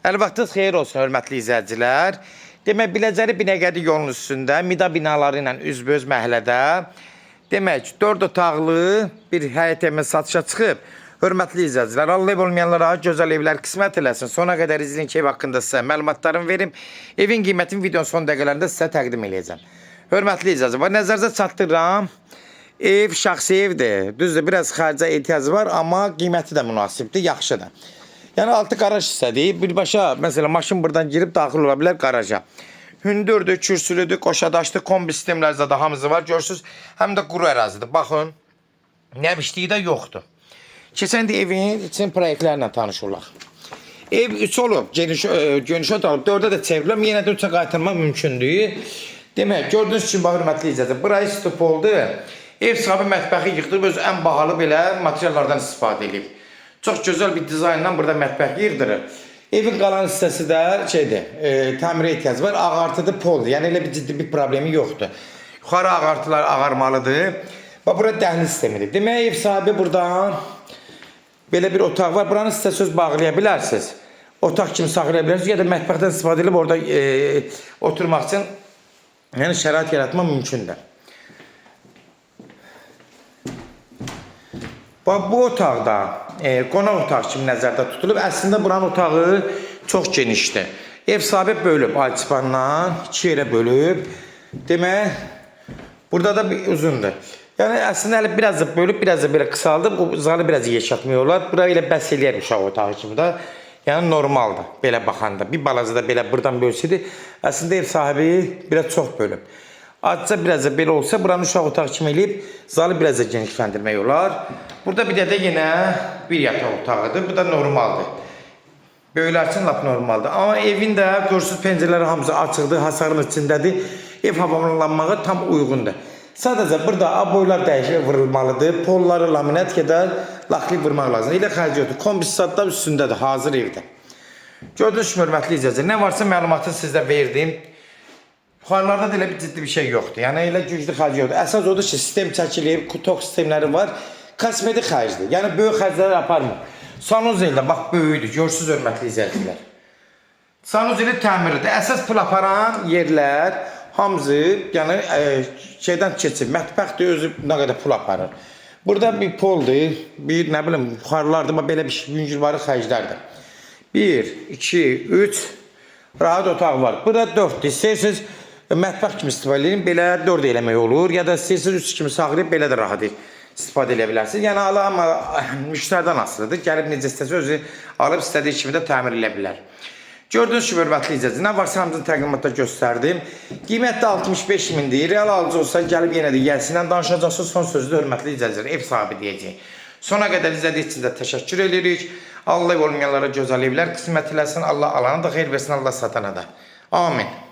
Əli vaxtınız xeyir olsun, hörmətli izləyicilər. Demək, Biləcəri Binəqədi yolunun üstündə, Mida binaları ilə üzböz məhəllədə, demək, 4 otaqlı bir həyət evimiz satışa çıxıb. Hörmətli izləyicilər, Allah ev olmayanlara gözəl evlər qismət eləsin. Sona qədər izləyin ki, ev haqqında sizə məlumatlarımı verim. Evin qiymətini videonun son dəqiqələrində sizə təqdim edəcəm. Hörmətli izləyicilər, nəzərinizə çatdırıram. Ev şəxsi evdir. Düzdür, biraz xərcə ehtiyacı var, amma qiyməti də münasibdir, yaxşıdır. Yəni altı qaraj hissədir. Birbaşa məsələn maşın buradan girib daxil ola bilər qaraja. Hündürdür, kürsülüdür, qoşadaşdır, kombi sistemləri də hamısı var. Görürsüz, həm də quru ərazidir. Baxın, nəmişliyi də yoxdur. Keçən də evin için proyektlərlə tanış olaq. Ev 3 olub, geniş olub, 4-də də çevriləm, yenə də 3-ə qaytarmaq mümkündür. Demək, gördüyünüz kimi, hörmətli izləyicilər, burayı stop oldu. Ev sahibi mətbəxi yıxdırıb, öz ən bahalı belə materiallardan istifadə edib. Çox gözəl bir dizaynla burada mətbəx yığdırır. Evin qalan hissəsi də təmirə ehtiyac var. Ağartıdır, poldur. Yəni elə bir ciddi bir problemi yoxdur. Yuxarı ağartılar ağarmalıdır. Bax, bura dəhliz sistemidir. Demək, ev sahibi buradan belə bir otaq var. Buranı sizə söz bağlaya bilərsiniz. Otaq kimi saxlaya bilərsiniz. Ya da mətbəxdən istifadə edib orada oturmaq üçün şərait yaratmaq mümkündür. Bu otaqda qonaq otaq kimi nəzərdə tutulub. Əslində buranın otağı çox genişdir. Ev sahibi bölüb, alçıpandan 2 yerə bölüb. Demək, burada da bir uzundur. Yəni əslində hələ biraz da bölüb, biraz da belə qısaldıb. Bu zalı biraz yeşatmıyor olar. Bura elə bəs eləyər uşaq otağı kimi də. Yəni normaldır, belə baxanda. Bir balaca da belə buradan bölsəydi. Əslində ev sahibi biraz çox bölüb. Azca biraz da belə olsa, buranı uşaq otağı kimi eləyib, zalı biraz da genişləndirmək olar. Burada bir də yenə bir yataq otağıdır. Bu da normaldır. Böyüklər üçün lap normaldır. Amma evin də görürsüz pəncərələri hamısı açıqdır, hasarın içindədir. Ev havalanmağa tam uyğundur. Sadəcə burada aboylar dəyişib vurulmalıdır. Polları laminat ya da laxli vurmaq lazımdır. Elə xərci yoxdur. Kombisatlar üstündədir, hazır evdə. Gördüyünüz kimi, hörmətli izləyicilər, nə varsa məlumatı sizə verdim. Yuxarılarda da elə bir ciddi bir şey yoxdur. Yəni elə güclü xərci yoxdur. Əsas odur ki, sistem çəkilib, kutok sistemləri var. Kosmetik xərcdir. Yəni böyük xərcləri aparmır. Sanuzeli də bax böyükdür. Görürsüz, hörmətli izləyicilər. Sanuzeli təmirlidir. Əsas pul aparan yerlər hamısı yəni şeydən keçir. Mətbəxdir, özü nə qədər pul aparır. Burada bir poldur, bir nə bilim yuxarılarda belə bir yüngülvarı xərclərdir. 1, 2, 3 rahat otaq var. Burada 4-dür. İstəyirsiniz mətbəx kimi istifadə edin, belə 4 eləmək olur. Ya da istəyirsiniz 3 kimi saxlayıb, belə də rahat istifadə edə bilərsiniz. Yəni, amma müştərdən asılıdır. Gəlib necə istəsə, özü alıb istədiyi kimi də təmir edə bilər. Gördüyünüz kimi, hörmətli izləyicilər, nə varsa hamısını təqdimatda göstərdim. Qiymət də 65 mindir. Real alıcı olsa, gəlib yenə də gəlsinlə danışacaqsınız. Son sözü də hörmətli izləyicilər, ev sahibi deyəcək. Sona qədər izlədiyi üçün də təşəkkür edirik. Allah ev olmayanlara gözəl evlər qismət eləsin. Allah alana da xeyir versin, Allah satana da. Amin.